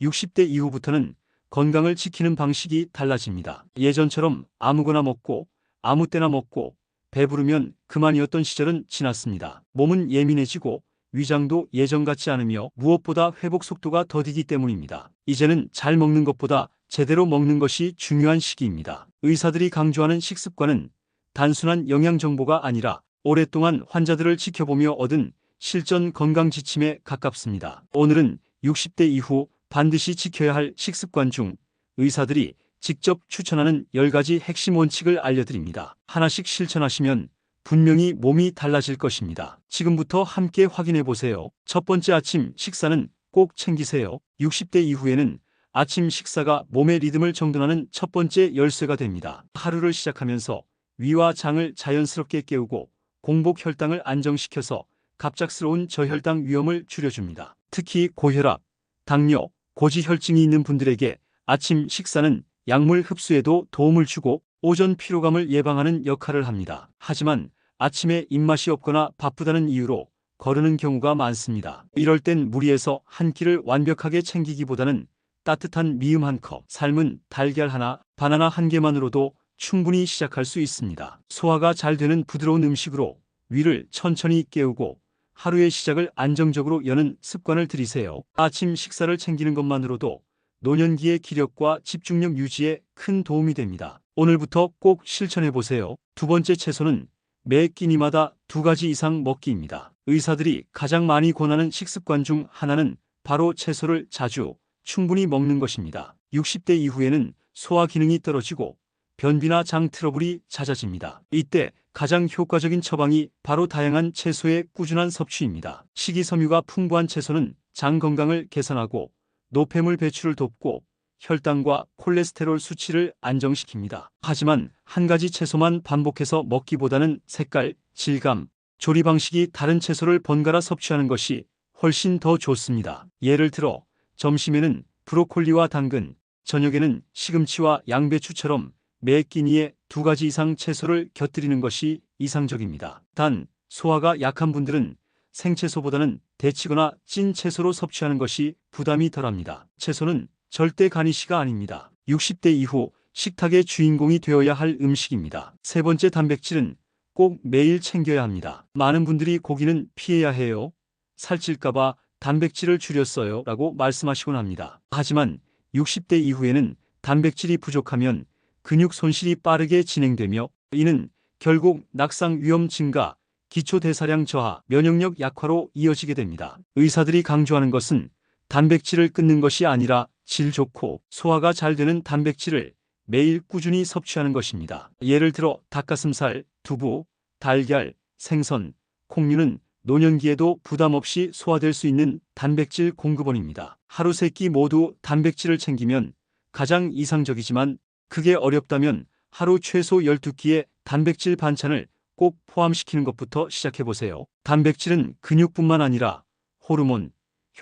60대 이후부터는 건강을 지키는 방식이 달라집니다. 예전처럼 아무거나 먹고 아무 때나 먹고 배부르면 그만이었던 시절은 지났습니다. 몸은 예민해지고 위장도 예전 같지 않으며 무엇보다 회복 속도가 더디기 때문입니다. 이제는 잘 먹는 것보다 제대로 먹는 것이 중요한 시기입니다. 의사들이 강조하는 식습관은 단순한 영양 정보가 아니라 오랫동안 환자들을 지켜보며 얻은 실전 건강 지침에 가깝습니다. 오늘은 60대 이후 반드시 지켜야 할 식습관 중 의사들이 직접 추천하는 10가지 핵심 원칙을 알려드립니다. 하나씩 실천하시면 분명히 몸이 달라질 것입니다. 지금부터 함께 확인해 보세요. 첫 번째, 아침 식사는 꼭 챙기세요. 60대 이후에는 아침 식사가 몸의 리듬을 정돈하는 첫 번째 열쇠가 됩니다. 하루를 시작하면서 위와 장을 자연스럽게 깨우고 공복 혈당을 안정시켜서 갑작스러운 저혈당 위험을 줄여줍니다. 특히 고혈압, 당뇨, 고지혈증이 있는 분들에게 아침 식사는 약물 흡수에도 도움을 주고 오전 피로감을 예방하는 역할을 합니다. 하지만 아침에 입맛이 없거나 바쁘다는 이유로 거르는 경우가 많습니다. 이럴 땐 무리해서 한 끼를 완벽하게 챙기기보다는 따뜻한 미음 한 컵, 삶은 달걀 하나, 바나나 한 개만으로도 충분히 시작할 수 있습니다. 소화가 잘 되는 부드러운 음식으로 위를 천천히 깨우고 하루의 시작을 안정적으로 여는 습관을 들이세요. 아침 식사를 챙기는 것만으로도 노년기의 기력과 집중력 유지에 큰 도움이 됩니다. 오늘부터 꼭 실천해 보세요. 두 번째, 채소는 매 끼니마다 2가지 이상 먹기입니다. 의사들이 가장 많이 권하는 식습관 중 하나는 바로 채소를 자주, 충분히 먹는 것입니다. 60대 이후에는 소화 기능이 떨어지고 변비나 장 트러블이 잦아집니다. 이때 가장 효과적인 처방이 바로 다양한 채소의 꾸준한 섭취입니다. 식이섬유가 풍부한 채소는 장 건강을 개선하고 노폐물 배출을 돕고 혈당과 콜레스테롤 수치를 안정시킵니다. 하지만 한 가지 채소만 반복해서 먹기보다는 색깔, 질감, 조리 방식이 다른 채소를 번갈아 섭취하는 것이 훨씬 더 좋습니다. 예를 들어 점심에는 브로콜리와 당근, 저녁에는 시금치와 양배추처럼 매 끼니에 2가지 이상 채소를 곁들이는 것이 이상적입니다. 단, 소화가 약한 분들은 생채소보다는 데치거나 찐 채소로 섭취하는 것이 부담이 덜합니다. 채소는 절대 가니쉬가 아닙니다. 60대 이후 식탁의 주인공이 되어야 할 음식입니다. 세 번째, 단백질은 꼭 매일 챙겨야 합니다. 많은 분들이 고기는 피해야 해요, 살찔까봐 단백질을 줄였어요 라고 말씀하시곤 합니다. 하지만 60대 이후에는 단백질이 부족하면 근육 손실이 빠르게 진행되며 이는 결국 낙상 위험 증가, 기초대사량 저하, 면역력 약화로 이어지게 됩니다. 의사들이 강조하는 것은 단백질을 끊는 것이 아니라 질 좋고 소화가 잘 되는 단백질을 매일 꾸준히 섭취하는 것입니다. 예를 들어 닭가슴살, 두부, 달걀, 생선, 콩류는 노년기에도 부담 없이 소화될 수 있는 단백질 공급원입니다. 하루 3끼 모두 단백질을 챙기면 가장 이상적이지만 그게 어렵다면 하루 최소 12끼의 단백질 반찬을 꼭 포함시키는 것부터 시작해보세요. 단백질은 근육뿐만 아니라 호르몬,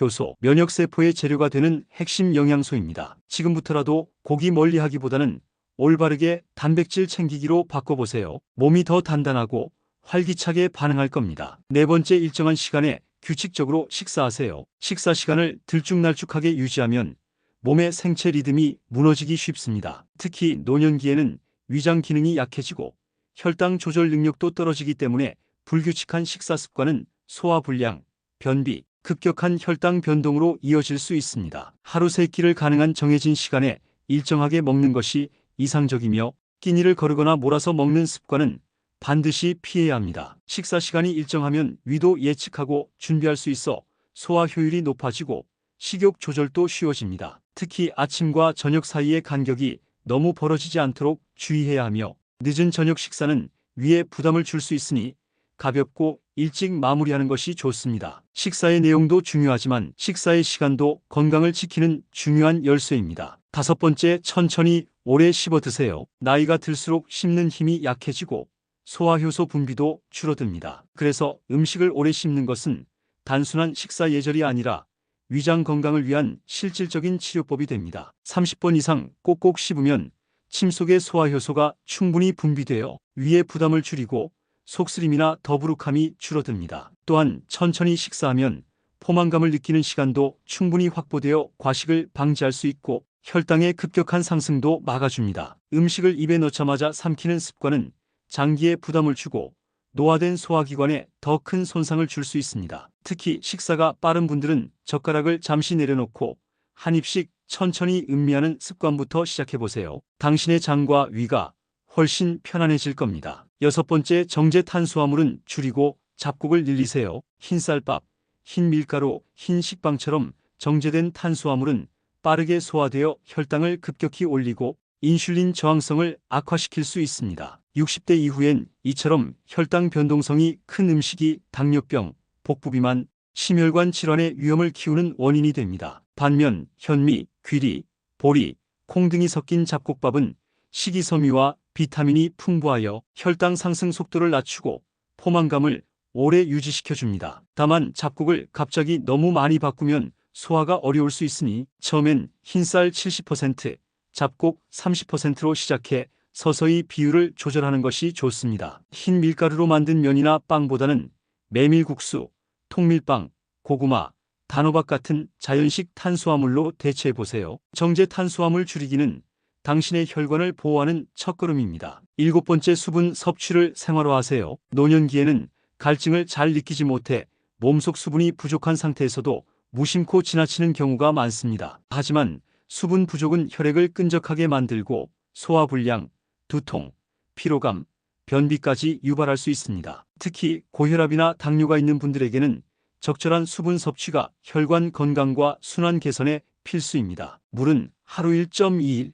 효소, 면역세포의 재료가 되는 핵심 영양소입니다. 지금부터라도 고기 멀리하기보다는 올바르게 단백질 챙기기로 바꿔보세요. 몸이 더 단단하고 활기차게 반응할 겁니다. 네 번째, 일정한 시간에 규칙적으로 식사하세요. 식사 시간을 들쭉날쭉하게 유지하면 몸의 생체 리듬이 무너지기 쉽습니다. 특히 노년기에는 위장 기능이 약해지고 혈당 조절 능력도 떨어지기 때문에 불규칙한 식사 습관은 소화불량, 변비, 급격한 혈당 변동으로 이어질 수 있습니다. 하루 3끼를 가능한 정해진 시간에 일정하게 먹는 것이 이상적이며 끼니를 거르거나 몰아서 먹는 습관은 반드시 피해야 합니다. 식사 시간이 일정하면 위도 예측하고 준비할 수 있어 소화 효율이 높아지고 식욕 조절도 쉬워집니다. 특히 아침과 저녁 사이의 간격이 너무 벌어지지 않도록 주의해야 하며 늦은 저녁 식사는 위에 부담을 줄 수 있으니 가볍고 일찍 마무리하는 것이 좋습니다. 식사의 내용도 중요하지만 식사의 시간도 건강을 지키는 중요한 열쇠입니다. 다섯 번째, 천천히 오래 씹어 드세요. 나이가 들수록 씹는 힘이 약해지고 소화효소 분비도 줄어듭니다. 그래서 음식을 오래 씹는 것은 단순한 식사 예절이 아니라 위장 건강을 위한 실질적인 치료법이 됩니다. 30번 이상 꼭꼭 씹으면 침 속의 소화효소가 충분히 분비되어 위의 부담을 줄이고 속쓰림이나 더부룩함이 줄어듭니다. 또한 천천히 식사하면 포만감을 느끼는 시간도 충분히 확보되어 과식을 방지할 수 있고 혈당의 급격한 상승도 막아줍니다. 음식을 입에 넣자마자 삼키는 습관은 장기에 부담을 주고 노화된 소화기관에 더 큰 손상을 줄 수 있습니다. 특히 식사가 빠른 분들은 젓가락을 잠시 내려놓고 한 입씩 천천히 음미하는 습관부터 시작해보세요. 당신의 장과 위가 훨씬 편안해질 겁니다. 여섯 번째, 정제 탄수화물은 줄이고 잡곡을 늘리세요. 흰쌀밥, 흰 밀가루, 흰 식빵처럼 정제된 탄수화물은 빠르게 소화되어 혈당을 급격히 올리고 인슐린 저항성을 악화시킬 수 있습니다. 60대 이후엔 이처럼 혈당 변동성이 큰 음식이 당뇨병, 복부비만, 심혈관 질환의 위험을 키우는 원인이 됩니다. 반면 현미, 귀리, 보리, 콩 등이 섞인 잡곡밥은 식이섬유와 비타민이 풍부하여 혈당 상승 속도를 낮추고 포만감을 오래 유지시켜줍니다. 다만 잡곡을 갑자기 너무 많이 바꾸면 소화가 어려울 수 있으니 처음엔 흰쌀 70%, 잡곡 30%로 시작해 서서히 비율을 조절하는 것이 좋습니다. 흰 밀가루로 만든 면이나 빵보다는 메밀국수, 통밀빵, 고구마, 단호박 같은 자연식 탄수화물로 대체해보세요. 정제 탄수화물 줄이기는 당신의 혈관을 보호하는 첫걸음입니다. 일곱 번째, 수분 섭취를 생활화하세요. 노년기에는 갈증을 잘 느끼지 못해 몸속 수분이 부족한 상태에서도 무심코 지나치는 경우가 많습니다. 하지만 수분 부족은 혈액을 끈적하게 만들고 소화불량, 두통, 피로감, 변비까지 유발할 수 있습니다. 특히 고혈압이나 당뇨가 있는 분들에게는 적절한 수분 섭취가 혈관 건강과 순환 개선에 필수입니다. 물은 하루 1.2일,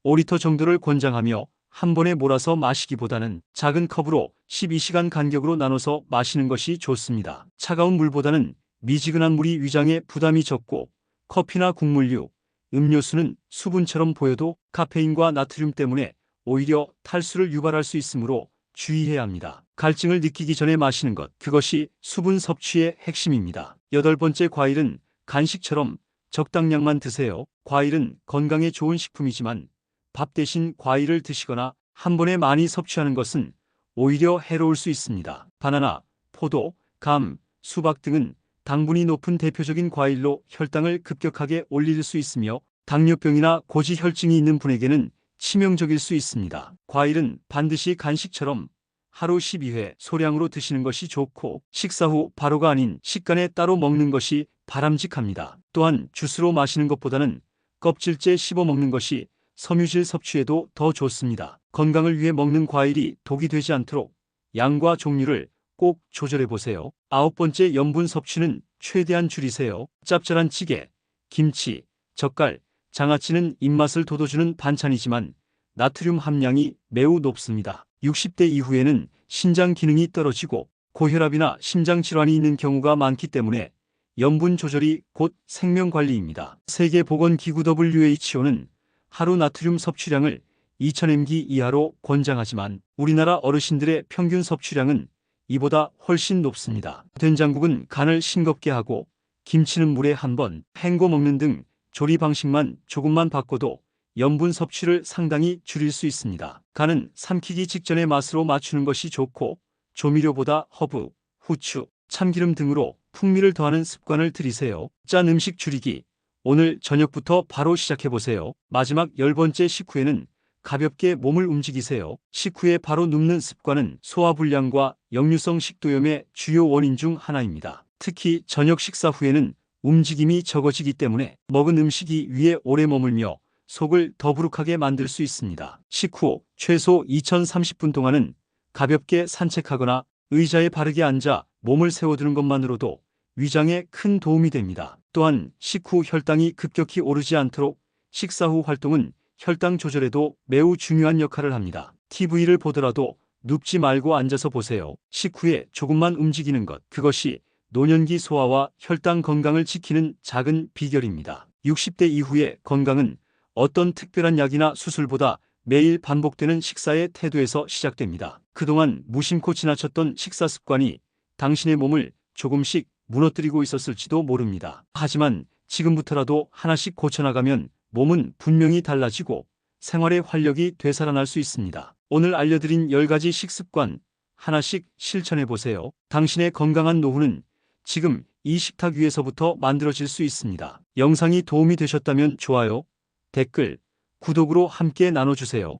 5리터 정도를 권장하며 한 번에 몰아서 마시기보다는 작은 컵으로 12시간 간격으로 나눠서 마시는 것이 좋습니다. 차가운 물보다는 미지근한 물이 위장에 부담이 적고 커피나 국물류, 음료수는 수분처럼 보여도 카페인과 나트륨 때문에 오히려 탈수를 유발할 수 있으므로 주의해야 합니다. 갈증을 느끼기 전에 마시는 것, 그것이 수분 섭취의 핵심입니다. 여덟 번째, 과일은 간식처럼 적당량만 드세요. 과일은 건강에 좋은 식품이지만 밥 대신 과일을 드시거나 한 번에 많이 섭취하는 것은 오히려 해로울 수 있습니다. 바나나, 포도, 감, 수박 등은 당분이 높은 대표적인 과일로 혈당을 급격하게 올릴 수 있으며 당뇨병이나 고지혈증이 있는 분에게는 치명적일 수 있습니다. 과일은 반드시 간식처럼 하루 12회 소량으로 드시는 것이 좋고 식사 후 바로가 아닌 식간에 따로 먹는 것이 바람직합니다. 또한 주스로 마시는 것보다는 껍질째 씹어 먹는 것이 섬유질 섭취에도 더 좋습니다. 건강을 위해 먹는 과일이 독이 되지 않도록 양과 종류를 꼭 조절해 보세요. 아홉 번째, 염분 섭취는 최대한 줄이세요. 짭짤한 찌개, 김치, 젓갈, 장아찌는 입맛을 돋워주는 반찬이지만 나트륨 함량이 매우 높습니다. 60대 이후에는 신장 기능이 떨어지고 고혈압이나 심장 질환이 있는 경우가 많기 때문에 염분 조절이 곧 생명관리입니다. 세계보건기구 WHO는 하루 나트륨 섭취량을 2000mg 이하로 권장하지만 우리나라 어르신들의 평균 섭취량은 이보다 훨씬 높습니다. 된장국은 간을 싱겁게 하고 김치는 물에 한 번 헹궈 먹는 등 조리 방식만 조금만 바꿔도 염분 섭취를 상당히 줄일 수 있습니다. 간은 삼키기 직전의 맛으로 맞추는 것이 좋고 조미료보다 허브, 후추, 참기름 등으로 풍미를 더하는 습관을 들이세요. 짠 음식 줄이기. 오늘 저녁부터 바로 시작해보세요. 마지막 10번째, 식후에는 가볍게 몸을 움직이세요. 식후에 바로 눕는 습관은 소화불량과 역류성 식도염의 주요 원인 중 하나입니다. 특히 저녁 식사 후에는 움직임이 적어지기 때문에 먹은 음식이 위에 오래 머물며 속을 더부룩하게 만들 수 있습니다. 식후 최소 2030분 동안은 가볍게 산책하거나 의자에 바르게 앉아 몸을 세워두는 것만으로도 위장에 큰 도움이 됩니다. 또한 식후 혈당이 급격히 오르지 않도록 식사 후 활동은 혈당 조절에도 매우 중요한 역할을 합니다. TV를 보더라도 눕지 말고 앉아서 보세요. 식후에 조금만 움직이는 것, 그것이 노년기 소화와 혈당 건강을 지키는 작은 비결입니다. 60대 이후의 건강은 어떤 특별한 약이나 수술보다 매일 반복되는 식사의 태도에서 시작됩니다. 그동안 무심코 지나쳤던 식사 습관이 당신의 몸을 조금씩 무너뜨리고 있었을지도 모릅니다. 하지만 지금부터라도 하나씩 고쳐나가면 몸은 분명히 달라지고 생활의 활력이 되살아날 수 있습니다. 오늘 알려드린 10가지 식습관 하나씩 실천해보세요. 당신의 건강한 노후는 지금 이 식탁 위에서부터 만들어질 수 있습니다. 영상이 도움이 되셨다면 좋아요, 댓글, 구독으로 함께 나눠주세요.